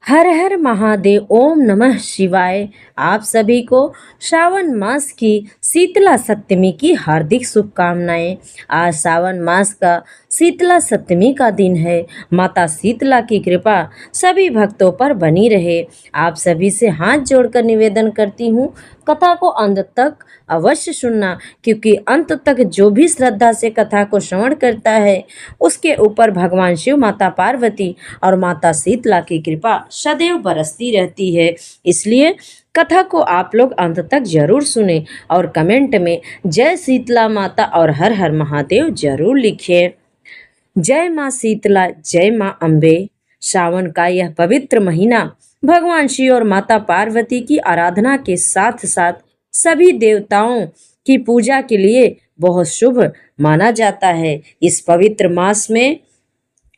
हर हर महादेव, ओम नमः शिवाय। आप सभी को श्रावण मास की शीतला सप्तमी की हार्दिक शुभकामनाएं। आज श्रावण मास का शीतला सप्तमी का दिन है। माता शीतला की कृपा सभी भक्तों पर बनी रहे। आप सभी से हाथ जोड़कर निवेदन करती हूँ, कथा को अंत तक अवश्य सुनना, क्योंकि अंत तक जो भी श्रद्धा से कथा को श्रवण करता है उसके ऊपर भगवान शिव, माता पार्वती और माता शीतला की कृपा सदैव बरसती रहती है। इसलिए कथा को आप लोग अंत तक जरूर सुने और कमेंट में जय शीतला माता और हर हर महादेव जरूर लिखिए। जय माँ शीतला, जय माँ अम्बे। श्रावण का यह पवित्र महीना भगवान शिव और माता पार्वती की आराधना के साथ साथ सभी देवताओं की पूजा के लिए बहुत शुभ माना जाता है। इस पवित्र मास में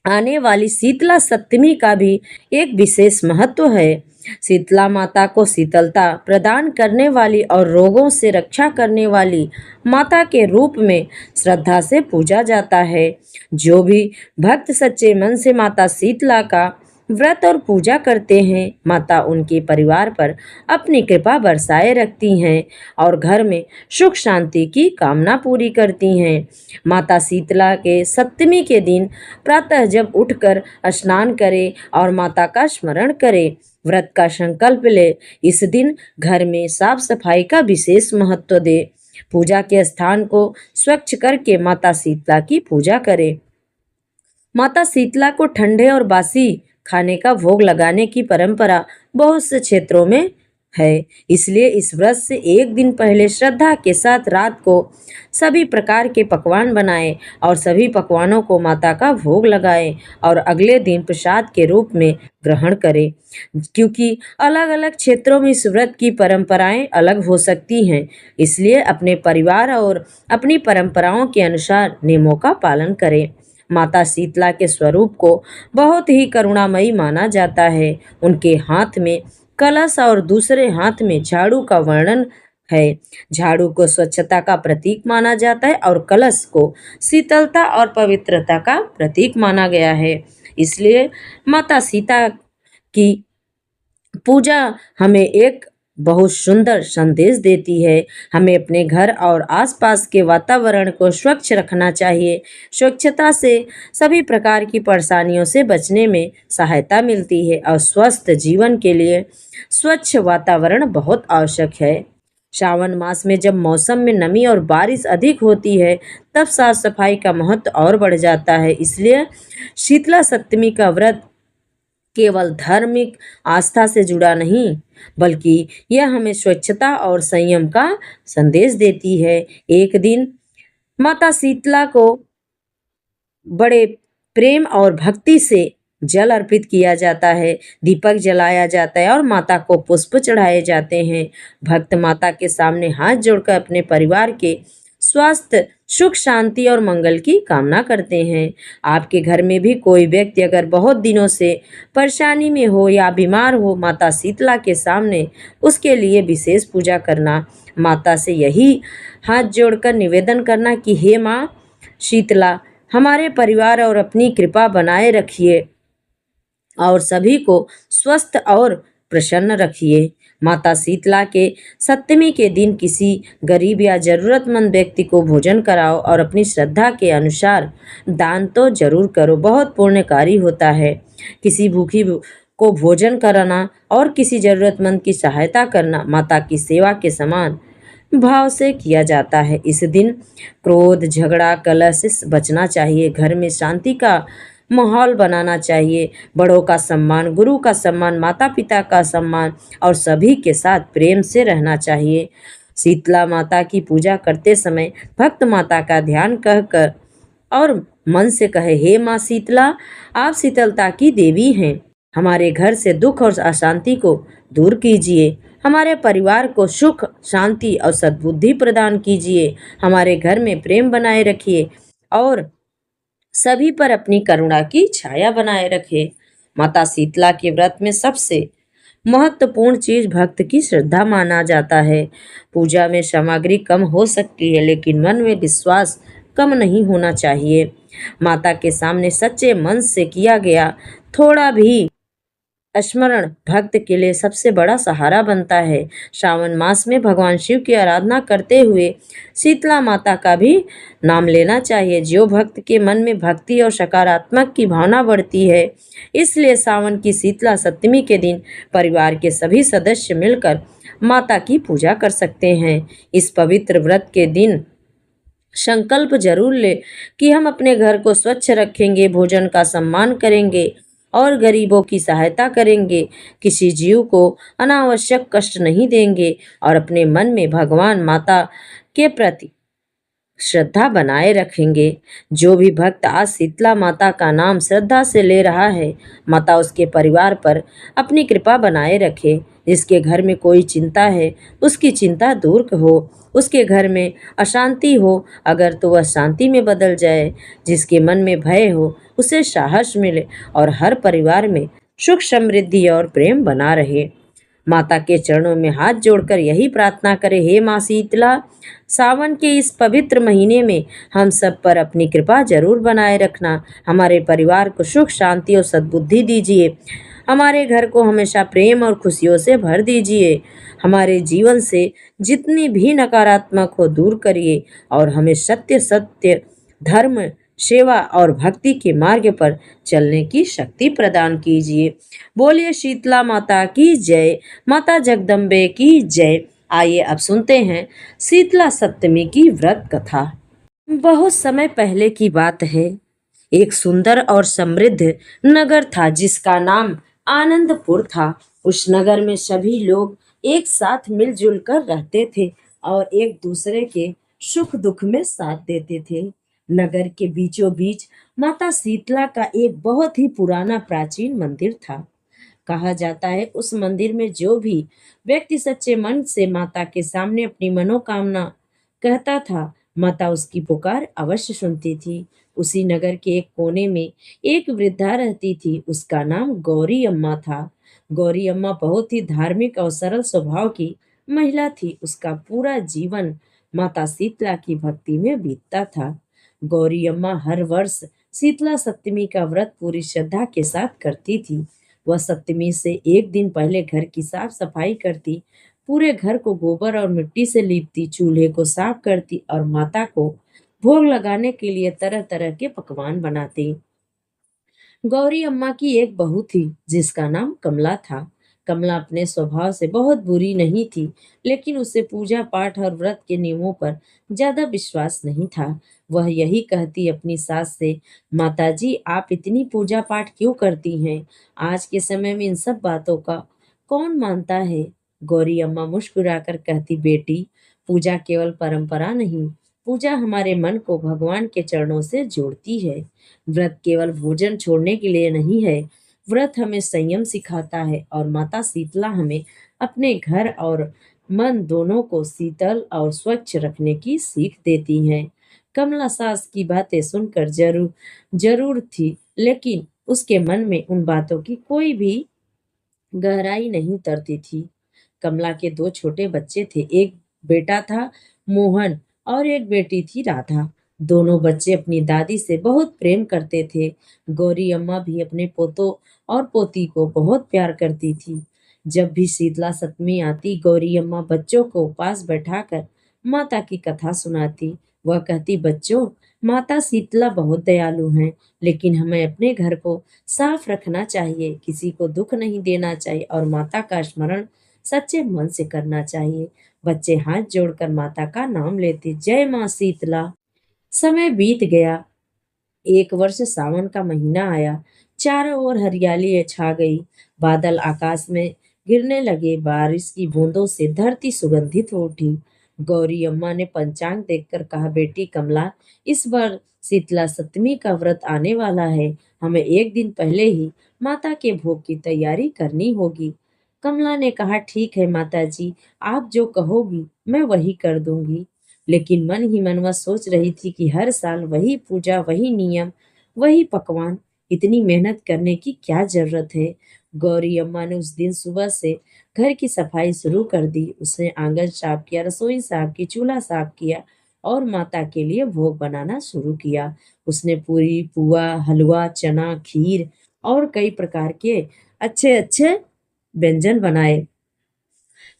आने वाली शीतला सप्तमी का भी एक विशेष महत्व है। शीतला माता को शीतलता प्रदान करने वाली और रोगों से रक्षा करने वाली माता के रूप में श्रद्धा से पूजा जाता है। जो भी भक्त सच्चे मन से माता शीतला का व्रत और पूजा करते हैं, माता उनके परिवार पर अपनी कृपा बरसाए रखती हैं और घर में सुख शांति की कामना पूरी करती हैं। माता शीतला के सप्तमी के दिन प्रातः जब उठकर स्नान करें और माता का स्मरण करें, व्रत का संकल्प ले। इस दिन घर में साफ सफाई का विशेष महत्व दे। पूजा के स्थान को स्वच्छ करके माता शीतला की पूजा करें। माता शीतला को ठंडे और बासी खाने का भोग लगाने की परंपरा बहुत से क्षेत्रों में है। इसलिए इस व्रत से एक दिन पहले श्रद्धा के साथ रात को सभी प्रकार के पकवान बनाएं और सभी पकवानों को माता का भोग लगाएं और अगले दिन प्रसाद के रूप में ग्रहण करें। क्योंकि अलग अलग क्षेत्रों में इस व्रत की परंपराएं अलग हो सकती हैं, इसलिए अपने परिवार और अपनी परंपराओं के अनुसार नियमों का पालन करें। माता शीतला के स्वरूप को बहुत ही करुणामयी माना जाता है। उनके हाथ में कलश और दूसरे हाथ में झाड़ू का वर्णन है। झाड़ू को स्वच्छता का प्रतीक माना जाता है और कलश को शीतलता और पवित्रता का प्रतीक माना गया है। इसलिए माता सीता की पूजा हमें एक बहुत सुंदर संदेश देती है। हमें अपने घर और आसपास के वातावरण को स्वच्छ रखना चाहिए। स्वच्छता से सभी प्रकार की परेशानियों से बचने में सहायता मिलती है और स्वस्थ जीवन के लिए स्वच्छ वातावरण बहुत आवश्यक है। श्रावण मास में जब मौसम में नमी और बारिश अधिक होती है, तब साफ सफाई का महत्व और बढ़ जाता है। इसलिए शीतला सप्तमी का व्रत केवल धार्मिक आस्था से जुड़ा नहीं, बल्कि यह हमें स्वच्छता और संयम का संदेश देती है। एक दिन माता शीतला को बड़े प्रेम और भक्ति से जल अर्पित किया जाता है, दीपक जलाया जाता है और माता को पुष्प चढ़ाए जाते हैं। भक्त माता के सामने हाथ जोड़कर अपने परिवार के स्वास्थ्य, सुख शांति और मंगल की कामना करते हैं। आपके घर में भी कोई व्यक्ति अगर बहुत दिनों से परेशानी में हो या बीमार हो, माता शीतला के सामने उसके लिए विशेष पूजा करना। माता से यही हाथ जोड़कर निवेदन करना कि हे माँ शीतला, हमारे परिवार और अपनी कृपा बनाए रखिए और सभी को स्वस्थ और प्रसन्न रखिए। माता शीतला के सप्तमी के दिन किसी गरीब या जरूरतमंद व्यक्ति को भोजन कराओ और अपनी श्रद्धा के अनुसार दान तो जरूर करो, बहुत पुण्यकारी होता है। किसी भूखी को भोजन कराना और किसी जरूरतमंद की सहायता करना माता की सेवा के समान भाव से किया जाता है। इस दिन क्रोध, झगड़ा, कलह से बचना चाहिए। घर में शांति का माहौल बनाना चाहिए। बड़ों का सम्मान, गुरु का सम्मान, माता पिता का सम्मान और सभी के साथ प्रेम से रहना चाहिए। शीतला माता की पूजा करते समय भक्त माता का ध्यान कहकर और मन से कहे, हे माँ शीतला, आप शीतलता की देवी हैं। हमारे घर से दुख और अशांति को दूर कीजिए। हमारे परिवार को सुख, शांति और सद्बुद्धि प्रदान कीजिए। हमारे घर में प्रेम बनाए रखिए और सभी पर अपनी करुणा की छाया बनाए रखे। माता शीतला के व्रत में सबसे महत्वपूर्ण चीज भक्त की श्रद्धा माना जाता है। पूजा में सामग्री कम हो सकती है, लेकिन मन में विश्वास कम नहीं होना चाहिए। माता के सामने सच्चे मन से किया गया थोड़ा भी स्मरण भक्त के लिए सबसे बड़ा सहारा बनता है। श्रावण मास में भगवान शिव की आराधना करते हुए शीतला माता का भी नाम लेना चाहिए। जो भक्त के मन में भक्ति और सकारात्मक की भावना बढ़ती है, इसलिए सावन की शीतला सप्तमी के दिन परिवार के सभी सदस्य मिलकर माता की पूजा कर सकते हैं। इस पवित्र व्रत के दिन संकल्प जरूर ले कि हम अपने घर को स्वच्छ रखेंगे, भोजन का सम्मान करेंगे और गरीबों की सहायता करेंगे, किसी जीव को अनावश्यक कष्ट नहीं देंगे और अपने मन में भगवान माता के प्रति श्रद्धा बनाए रखेंगे। जो भी भक्त आज शीतला माता का नाम श्रद्धा से ले रहा है, माता उसके परिवार पर अपनी कृपा बनाए रखे। जिसके घर में कोई चिंता है, उसकी चिंता दूर हो। उसके घर में अशांति हो, अगर तो वह शांति में बदल जाए। जिसके मन में भय हो, उसे साहस मिले और हर परिवार में सुख समृद्धि और प्रेम बना रहे। माता के चरणों में हाथ जोड़कर यही प्रार्थना करें, हे माँ शीतला, सावन के इस पवित्र महीने में हम सब पर अपनी कृपा जरूर बनाए रखना। हमारे परिवार को सुख शांति और सद्बुद्धि दीजिए। हमारे घर को हमेशा प्रेम और खुशियों से भर दीजिए। हमारे जीवन से जितनी भी नकारात्मक हो दूर करिए और हमें सत्य सत्य धर्म सेवा और भक्ति के मार्ग पर चलने की शक्ति प्रदान कीजिए। बोलिए शीतला माता की जय, माता जगदम्बे की जय। आइए अब सुनते हैं शीतला सप्तमी की व्रत कथा। बहुत समय पहले की बात है। एक सुंदर और समृद्ध नगर था जिसका नाम आनंदपुर था। उस नगर में सभी लोग एक साथ मिलजुल कर रहते थे और एक दूसरे के सुख दुख में साथ देते थे। नगर के बीचों बीच माता शीतला का एक बहुत ही पुराना प्राचीन मंदिर था। कहा जाता है उस मंदिर में जो भी व्यक्ति सच्चे मन से माता के सामने अपनी मनोकामना कहता था, माता उसकी पुकार अवश्य सुनती थी। उसी नगर के एक कोने में एक वृद्धा रहती थी। उसका नाम गौरी अम्मा था। गौरी अम्मा बहुत ही धार्मिक और सरल स्वभाव की महिला थी। उसका पूरा जीवन माता शीतला की भक्ति में बीतता था। गौरी अम्मा हर वर्ष शीतला सप्तमी का व्रत पूरी श्रद्धा के साथ करती थी। वह सप्तमी से एक दिन पहले घर की साफ सफाई करती, पूरे घर को गोबर और मिट्टी से लीपती, चूल्हे को साफ करती और माता को भोग लगाने के लिए तरह तरह के पकवान बनाती। गौरी अम्मा की एक बहू थी जिसका नाम कमला था। कमला अपने स्वभाव से बहुत बुरी नहीं थी, लेकिन उसे पूजा पाठ और व्रत के नियमों पर ज्यादा विश्वास नहीं था। वह यही कहती अपनी सास से, माताजी आप इतनी पूजा पाठ क्यों करती हैं? आज के समय में इन सब बातों का कौन मानता है? गौरी अम्मा मुस्कुराकर कहती, बेटी पूजा केवल परंपरा नहीं, पूजा हमारे मन को भगवान के चरणों से जोड़ती है। व्रत केवल भोजन छोड़ने के लिए नहीं है, व्रत हमें संयम सिखाता है और माता शीतला हमें अपने घर और मन दोनों को शीतल और स्वच्छ रखने की सीख देती हैं। कमला सास की बातें सुनकर जरूर जरूर थी, लेकिन उसके मन में उन बातों की कोई भी गहराई नहीं उतरती थी। कमला के दो छोटे बच्चे थे, एक बेटा था मोहन और एक बेटी थी राधा। दोनों बच्चे अपनी दादी से बहुत प्रेम करते थे। गौरी अम्मा भी अपने पोतों और पोती को बहुत प्यार करती थी। जब भी शीतला सप्तमी आती, गौरी अम्मा बच्चों को पास बैठाकर माता की कथा सुनाती। वह कहती, बच्चों माता शीतला बहुत दयालु हैं, लेकिन हमें अपने घर को साफ रखना चाहिए, किसी को दुख नहीं देना चाहिए और माता का स्मरण सच्चे मन से करना चाहिए। बच्चे हाथ जोड़कर माता का नाम लेते, जय माँ शीतला। समय बीत गया। एक वर्ष सावन का महीना आया। चारों ओर हरियाली छा गई। बादल आकाश में गिरने लगे। बारिश की बूंदों से धरती सुगंधित हो उठी। गौरी अम्मा ने पंचांग देखकर कहा, बेटी कमला, इस बार शीतला सप्तमी का व्रत आने वाला है। हमें एक दिन पहले ही माता के भोग की तैयारी करनी होगी। कमला ने कहा, ठीक है माता जी, आप जो कहोगी मैं वही कर दूंगी। लेकिन मन ही मन वह सोच रही थी कि हर साल वही पूजा, वही नियम, वही पकवान, इतनी मेहनत करने की क्या जरूरत है। गौरी अम्मा ने उस दिन सुबह से घर की सफाई शुरू कर दी। उसने आंगन साफ किया, रसोई साफ की, चूल्हा साफ किया और माता के लिए भोग बनाना शुरू किया। उसने पूरी, पुआ, हलवा, चना, खीर और कई प्रकार के अच्छे अच्छे व्यंजन बनाए।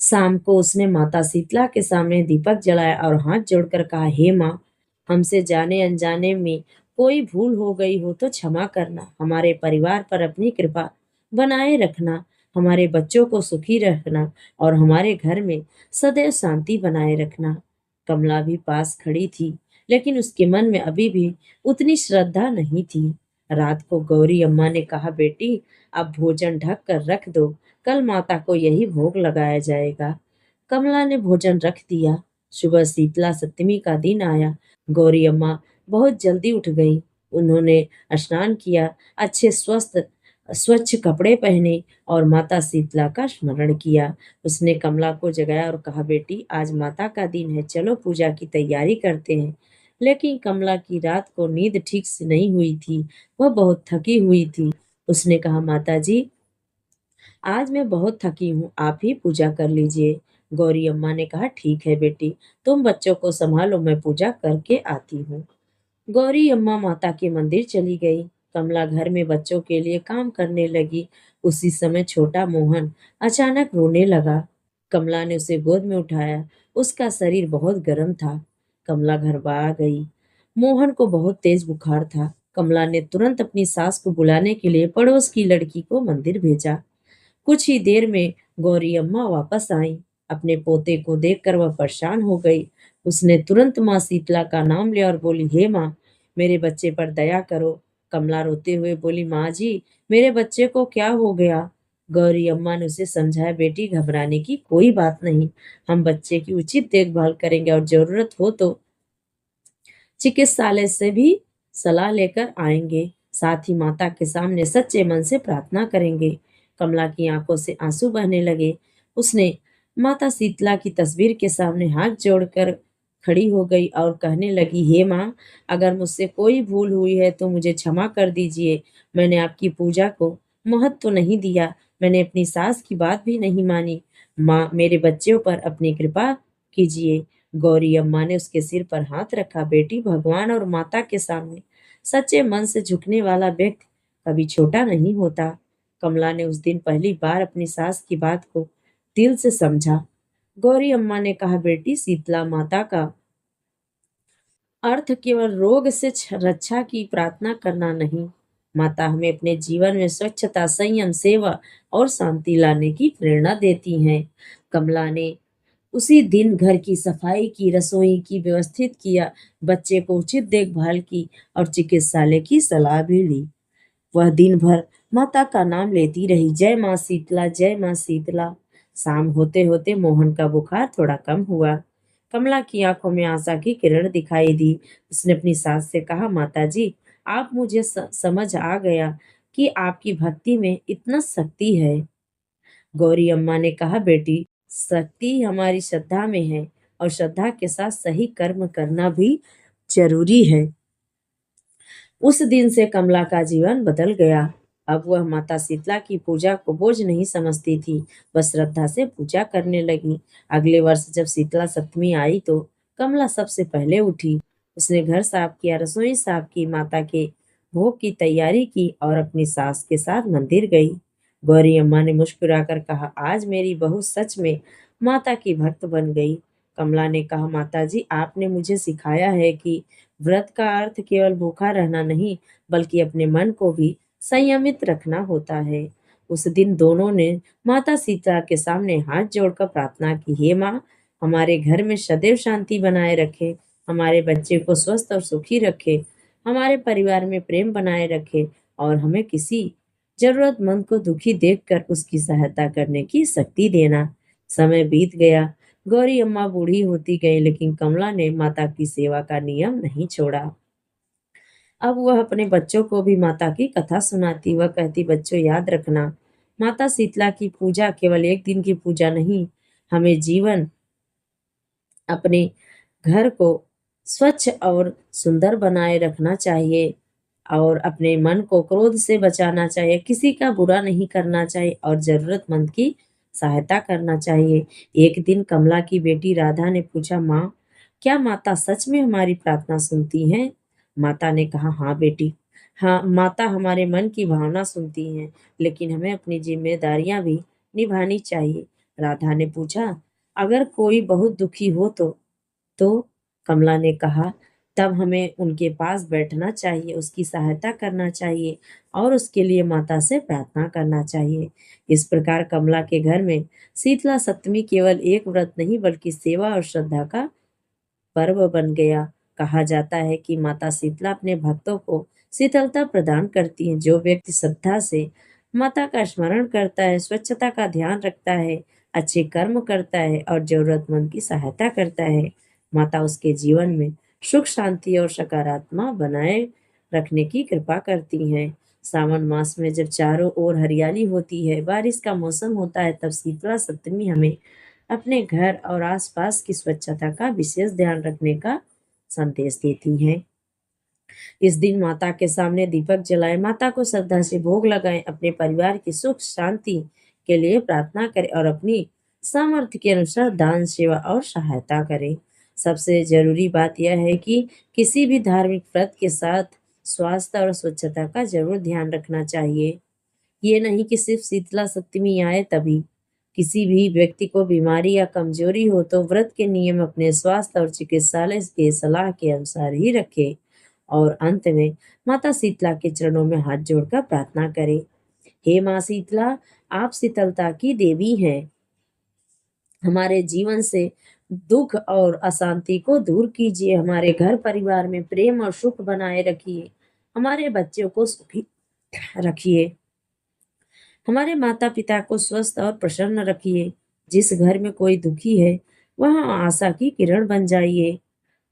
शाम को उसने माता शीतला के सामने दीपक जलाया और हाथ जोड़कर कहा, हे माँ, हमसे जाने अनजाने में कोई भूल हो गई हो तो क्षमा करना। हमारे परिवार पर अपनी कृपा बनाए रखना, हमारे बच्चों को सुखी रखना और हमारे घर में सदैव शांति बनाए रखना। कमला भी पास खड़ी थी, लेकिन उसके मन में अभी भी उतनी श्रद्धा नहीं थी। रात को गौरी अम्मा ने कहा, बेटी, अब भोजन ढक कर रख दो, कल माता को यही भोग लगाया जाएगा। कमला ने भोजन रख दिया। सुबह शीतला सप्तमी का दिन आया। गौरी अम्मा बहुत जल्दी उठ गई। उन्होंने स्नान किया, अच्छे स्वस्थ स्वच्छ कपड़े पहने और माता शीतला का स्मरण किया। उसने कमला को जगाया और कहा, बेटी, आज माता का दिन है, चलो पूजा की तैयारी करते हैं। लेकिन कमला की रात को नींद ठीक से नहीं हुई थी, वह बहुत थकी हुई थी। उसने कहा, माता जी, आज मैं बहुत थकी हूँ, आप ही पूजा कर लीजिए। गौरी अम्मा ने कहा, ठीक है बेटी, तुम बच्चों को संभालो, मैं पूजा करके आती हूँ। गौरी अम्मा माता के मंदिर चली गई। कमला घर में बच्चों के लिए काम करने लगी। उसी समय छोटा मोहन अचानक रोने लगा। कमला ने उसे गोद में उठाया। उसका शरीर बहुत गर्म था। कमला घर आ गई। मोहन को बहुत तेज बुखार था। कमला ने तुरंत अपनी सास को बुलाने के लिए पड़ोस की लड़की को मंदिर भेजा। कुछ ही देर में गौरी अम्मा वापस आई। अपने पोते को देखकर वह परेशान हो गई। उसने तुरंत माँ शीतला का नाम लिया और बोली, हे माँ, मेरे बच्चे पर दया करो। कमला रोते हुए बोली, माँ जी, मेरे बच्चे को क्या हो गया? गौरी अम्मा ने उसे समझाया, बेटी, घबराने की कोई बात नहीं, हम बच्चे की उचित देखभाल करेंगे और जरूरत हो तो चिकित्सालय से भी सलाह लेकर आएंगे। साथ ही माता के सामने सच्चे मन से प्रार्थना करेंगे। कमला की आंखों से आंसू बहने लगे। उसने माता शीतला की तस्वीर के सामने हाथ जोड़कर खड़ी हो गई और कहने लगी, हे माँ, अगर मुझसे कोई भूल हुई है तो मुझे क्षमा कर दीजिए। मैंने आपकी पूजा को महत्व तो नहीं दिया, मैंने अपनी सास की बात भी नहीं मानी। माँ, मेरे बच्चों पर अपनी कृपा कीजिए। गौरी अम्मा ने उसके सिर पर हाथ रखा। बेटी, भगवान और माता के सामने सच्चे मन से झुकने वाला व्यक्ति कभी छोटा नहीं होता। कमला ने उस दिन पहली बार अपनी सास की बात को दिल से समझा। गौरी अम्मा ने कहा, बेटी शीतला, माता का अर्थ केवल रोग से रक्षा की प्रार्थना करना नहीं, माता हमें अपने जीवन में स्वच्छता, संयम, सेवा और शांति लाने की प्रेरणा देती हैं। कमला ने उसी दिन घर की सफाई की, रसोई की व्यवस्थित किया, बच्चे को उचित देखभाल की और चिकित्सालय की सलाह भी ली। वह दिन भर माता का नाम लेती रही, जय माँ शीतला, जय माँ शीतला। शाम होते होते मोहन का बुखार थोड़ा कम हुआ। कमला की आंखों में आशा की किरण दिखाई दी। उसने अपनी सास से कहा, माता जी, आप मुझे समझ आ गया कि आपकी भक्ति में इतना शक्ति है। गौरी अम्मा ने कहा, बेटी, शक्ति हमारी श्रद्धा में है और श्रद्धा के साथ सही कर्म करना भी जरूरी है। उस दिन से कमला का जीवन बदल गया। अब वह माता शीतला की पूजा को बोझ नहीं समझती थी, बस श्रद्धा से पूजा करने लगी। अगले वर्ष जब शीतला सप्तमी आई तो कमला सबसे पहले उठी। उसने घर साफ किया, रसोई साफ की, माता के भोग की तैयारी की और अपनी सास के साथ मंदिर गई। गौरी अम्मा ने मुस्कुराकर कहा, आज मेरी बहू सच में माता की भक्त बन गई। कमला ने कहा, माता जी, आपने मुझे सिखाया है कि व्रत का अर्थ केवल भूखा रहना नहीं, बल्कि अपने मन को भी संयमित रखना होता है। उस दिन दोनों ने माता सीता के सामने हाथ जोड़कर प्रार्थना की, हे माँ, हमारे घर में सदैव शांति बनाए रखे, हमारे बच्चे को स्वस्थ और सुखी रखे, हमारे परिवार में प्रेम बनाए रखे और हमें किसी जरूरतमंद को दुखी देखकर उसकी सहायता करने की शक्ति देना। समय बीत गया। गौरी अम्मा बूढ़ी होती गई, लेकिन कमला ने माता की सेवा का नियम नहीं छोड़ा। अब वह अपने बच्चों को भी माता की कथा सुनाती। वह कहती, बच्चों, याद रखना, माता शीतला की पूजा केवल एक दिन की पूजा नहीं, हमें जीवन अपने घर को स्वच्छ और सुंदर बनाए रखना चाहिए और अपने मन को क्रोध से बचाना चाहिए, किसी का बुरा नहीं करना चाहिए और जरूरतमंद की सहायता करना चाहिए। एक दिन कमला की बेटी राधा ने पूछा, माँ, क्या माता सच में हमारी प्रार्थना सुनती हैं? माता ने कहा, हाँ बेटी, हाँ, माता हमारे मन की भावना सुनती हैं, लेकिन हमें अपनी जिम्मेदारियां भी निभानी चाहिए। राधा ने पूछा, अगर कोई बहुत दुखी हो तो कमला ने कहा, तब हमें उनके पास बैठना चाहिए, उसकी सहायता करना चाहिए और उसके लिए माता से प्रार्थना करना चाहिए। इस प्रकार कमला के घर में शीतला सप्तमी केवल एक व्रत नहीं बल्कि सेवा और श्रद्धा का पर्व बन गया। कहा जाता है कि माता शीतला अपने भक्तों को शीतलता प्रदान करती हैं। जो व्यक्ति श्रद्धा से माता का स्मरण करता है, स्वच्छता का ध्यान रखता है, अच्छे कर्म करता है और जरूरतमंद की सहायता करता है, माता उसके जीवन में सुख शांति और सकारात्मक बनाए रखने की कृपा करती हैं। सावन मास में जब चारों ओर हरियाली होती है, बारिश का मौसम होता है, तब शीतला सप्तमी हमें अपने घर और आसपास की स्वच्छता का विशेष ध्यान रखने का संदेश देती हैं। इस दिन माता के सामने दीपक जलाएं, माता को श्रद्धा से भोग लगाएं, अपने परिवार की सुख शांति के लिए प्रार्थना करें और अपनी सामर्थ्य के अनुसार दान सेवा और सहायता करें। सबसे जरूरी बात यह है कि किसी भी धार्मिक व्रत के साथ स्वास्थ्य और स्वच्छता का जरूर ध्यान रखना चाहिए। ये नहीं कि सिर्फ शीतला सप्तमी आए तभी। किसी भी व्यक्ति को बीमारी या कमजोरी हो तो व्रत के नियम अपने स्वास्थ्य और चिकित्सालय के सलाह के अनुसार ही रखें। और अंत में माता शीतला के चरणों में हाथ जोड़कर प्रार्थना करें, हे माँ शीतला, आप शीतलता की देवी हैं। हमारे जीवन से दुख और अशांति को दूर कीजिए, हमारे घर परिवार में प्रेम और सुख बनाए रखिए, हमारे बच्चों को सुखी रखिए, हमारे माता पिता को स्वस्थ और प्रसन्न रखिए। जिस घर में कोई दुखी है वहाँ आशा की किरण बन जाइए।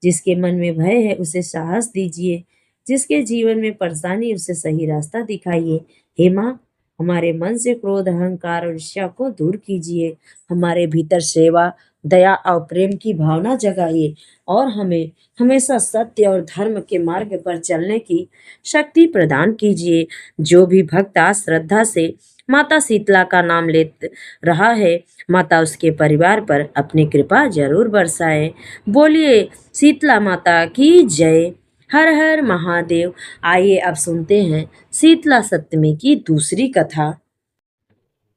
जिसके मन में भय है उसे साहस दीजिए। जिसके जीवन में परेशानी उसे सही रास्ता दिखाइए। हे माँ, हमारे मन से क्रोध अहंकार और ईर्ष्या को दूर कीजिए। हमारे भीतर सेवा दया और प्रेम की भावना जगाइए और हमें हमेशा सत्य और धर्म के मार्ग पर चलने की शक्ति प्रदान कीजिए। जो भी भक्त आज श्रद्धा से माता शीतला का नाम ले रहा है, माता उसके परिवार पर अपनी कृपा जरूर बरसाए। बोलिए शीतला माता की जय। हर हर महादेव। आइए अब सुनते हैं शीतला सप्तमी की दूसरी कथा।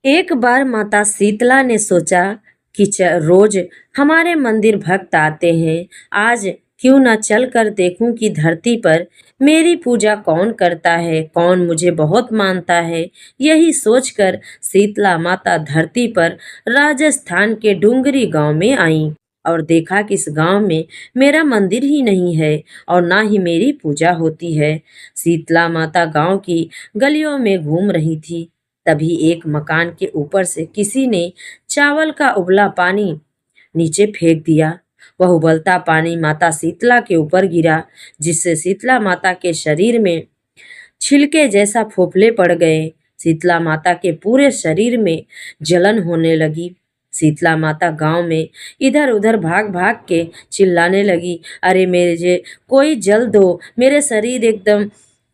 एक बार माता शीतला ने सोचा कि रोज हमारे मंदिर भक्त आते हैं, आज क्यों न चल कर देखूं कि धरती पर मेरी पूजा कौन करता है, कौन मुझे बहुत मानता है। यही सोचकर शीतला माता धरती पर राजस्थान के डूंगरी गांव में आई और देखा कि इस गांव में मेरा मंदिर ही नहीं है और ना ही मेरी पूजा होती है। शीतला माता गांव की गलियों में घूम रही थी। तभी एक मकान के ऊपर से किसी ने चावल का उबला पानी नीचे फेंक दिया। वह उबलता पानी माता शीतला के ऊपर गिरा, जिससे शीतला माता के शरीर में छिलके जैसा फोफले पड़ गए। शीतला माता के पूरे शरीर में जलन होने लगी। शीतला माता गांव में इधर उधर भाग भाग के चिल्लाने लगी, अरे मेरे कोई जल दो, मेरे शरीर एकदम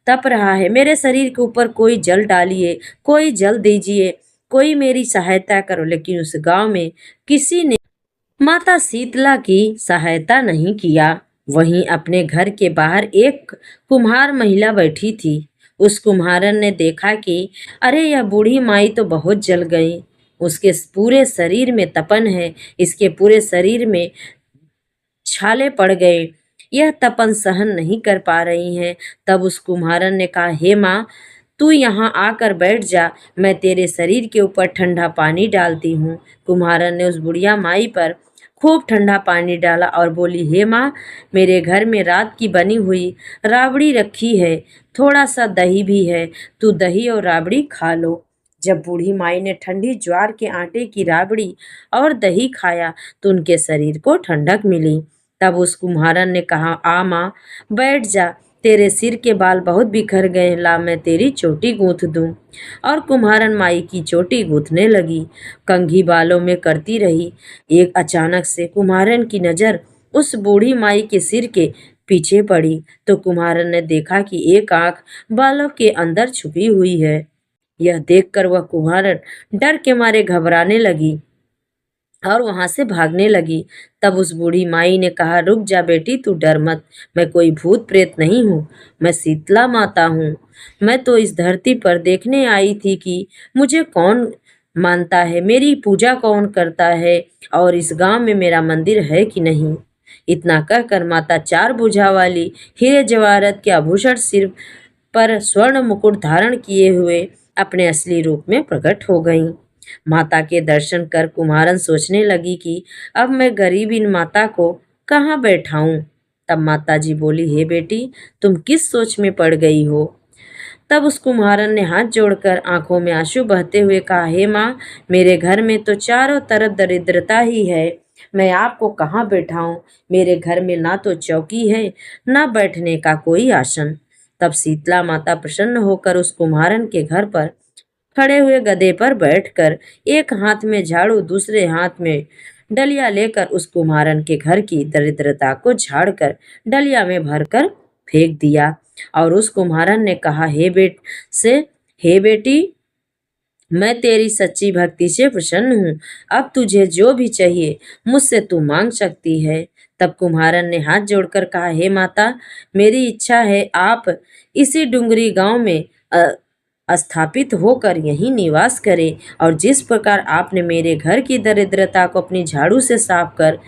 तप रहा है, मेरे शरीर के ऊपर कोई जल डालिए, कोई जल दीजिए, कोई मेरी सहायता करो। लेकिन उस गांव में किसी ने माता शीतला की सहायता नहीं किया। वहीं अपने घर के बाहर एक कुम्हार महिला बैठी थी। उस कुम्हारन ने देखा कि अरे यह बूढ़ी माई तो बहुत जल गई, उसके पूरे शरीर में तपन है, इसके पूरे शरीर में छाले पड़ गए, यह तपन सहन नहीं कर पा रही हैं। तब उस कुम्हारन ने कहा, हे माँ, तू यहाँ आकर बैठ जा, मैं तेरे शरीर के ऊपर ठंडा पानी डालती हूँ। कुम्हारन ने उस बुढ़िया माई पर खूब ठंडा पानी डाला और बोली, हे माँ, मेरे घर में रात की बनी हुई राबड़ी रखी है, थोड़ा सा दही भी है, तू दही और राबड़ी खा लो। जब बूढ़ी माई ने ठंडी ज्वार के आटे की राबड़ी और दही खाया तो उनके शरीर को ठंडक मिली। तब उस कुम्हारन ने कहा, आ माँ, बैठ जा, तेरे सिर के बाल बहुत बिखर गए, ला मैं तेरी चोटी गूंथ दूं। और कुम्हारन माई की चोटी गूंथने लगी, कंघी बालों में करती रही। एक अचानक से कुम्हारन की नजर उस बूढ़ी माई के सिर के पीछे पड़ी तो कुम्हारन ने देखा कि एक आंख बालों के अंदर छुपी हुई है। यह देखकर वह कुम्हारन डर के मारे घबराने लगी और वहां से भागने लगी। तब उस बूढ़ी माई ने कहा, रुक जा बेटी, तू डर मत। मैं कोई भूत प्रेत नहीं हूँ, मैं शीतला माता हूँ। मैं तो इस धरती पर देखने आई थी कि मुझे कौन मानता है, मेरी पूजा कौन करता है, और इस गांव में मेरा मंदिर है कि नहीं। इतना कहकर माता चार भुजा वाली हीरे जवाहरत के आभूषण सिर पर स्वर्ण मुकुट धारण किए हुए अपने असली रूप में प्रकट हो गईं। माता के दर्शन कर कुम्हारन सोचने लगी कि अब मैं गरीब इन माता को कहाँ बैठाऊं। तब माता जी बोली, हे बेटी, तुम किस सोच में पड़ गई हो। तब उस कुम्हारन ने हाथ जोड़कर आंखों में आंसू बहते हुए कहा, हे माँ, मेरे घर में तो चारों तरफ दरिद्रता ही है, मैं आपको कहाँ बैठाऊं। मेरे घर में ना तो चौकी है, ना बैठने का कोई आसन। तब शीतला माता प्रसन्न होकर उस कुम्हारन के घर पर खड़े हुए गधे पर बैठकर एक हाथ में झाड़ू दूसरे हाथ में डलिया लेकर उस कुम्हारन के घर की दरिद्रता को झाड़कर डलिया में भरकर फेंक दिया। और उस कुम्हारन ने कहा, हे बेटी, मैं तेरी सच्ची भक्ति से प्रसन्न हूँ। अब तुझे जो भी चाहिए मुझसे तू मांग सकती है। तब कुम्हारन ने हाथ जोड़कर कहा, हे माता, मेरी इच्छा है आप इसी डुंगरी गांव में स्थापित होकर यहीं निवास करें, और जिस प्रकार आपने मेरे घर की दरिद्रता को अपनी झाड़ू से साफ कर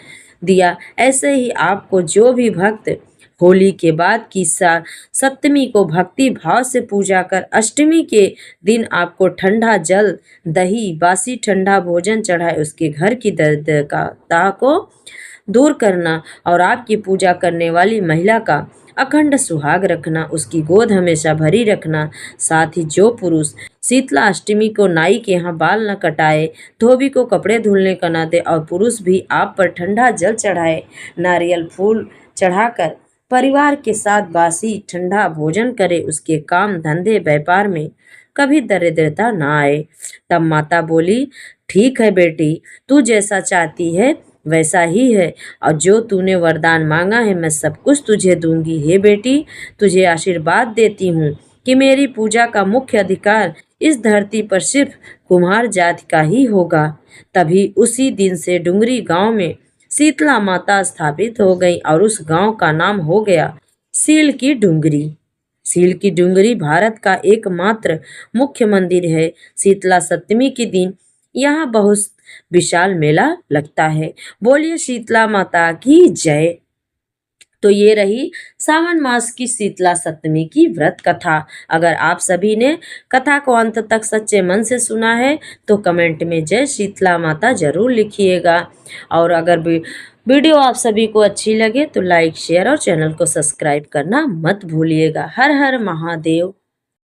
दिया, ऐसे ही आपको जो भी भक्त होली के बाद की सप्तमी को भक्ति भाव से पूजा कर अष्टमी के दिन आपको ठंडा जल, दही, बासी ठंडा भोजन चढ़ाए, उसके घर की दरिद्रता को दूर करना और आपकी पूजा करने वाली महिला का अखंड सुहाग रखना, उसकी गोद हमेशा भरी रखना। साथ ही जो पुरुष शीतला अष्टमी को नाई के यहाँ बाल न कटाए, धोबी को कपड़े धुलने का न दे, और पुरुष भी आप पर ठंडा जल चढ़ाए, नारियल फूल चढ़ाकर परिवार के साथ बासी ठंडा भोजन करे, उसके काम धंधे व्यापार में कभी दरिद्रता ना आए। तब माता बोली, ठीक है बेटी, तू जैसा चाहती है वैसा ही है, और जो तूने वरदान मांगा है मैं सब कुछ तुझे दूंगी। हे बेटी, तुझे आशीर्वाद देती हूँ कि मेरी पूजा का मुख्य अधिकार इस धरती पर सिर्फ कुम्हार जाति का ही होगा। तभी उसी दिन से डुंगरी गांव में शीतला माता स्थापित हो गई और उस गांव का नाम हो गया सील की डुंगरी। सील की डुंगरी भारत का एकमात्र मुख्य मंदिर है। शीतला सप्तमी के दिन यहाँ बहुत विशाल मेला लगता है। बोलिए शीतला माता की जय। तो ये रही सावन मास की शीतला सप्तमी की व्रत कथा। अगर आप सभी ने कथा को अंत तक सच्चे मन से सुना है तो कमेंट में जय शीतला माता जरूर लिखिएगा। और अगर वीडियो आप सभी को अच्छी लगे तो लाइक, शेयर और चैनल को सब्सक्राइब करना मत भूलिएगा। हर हर महादेव।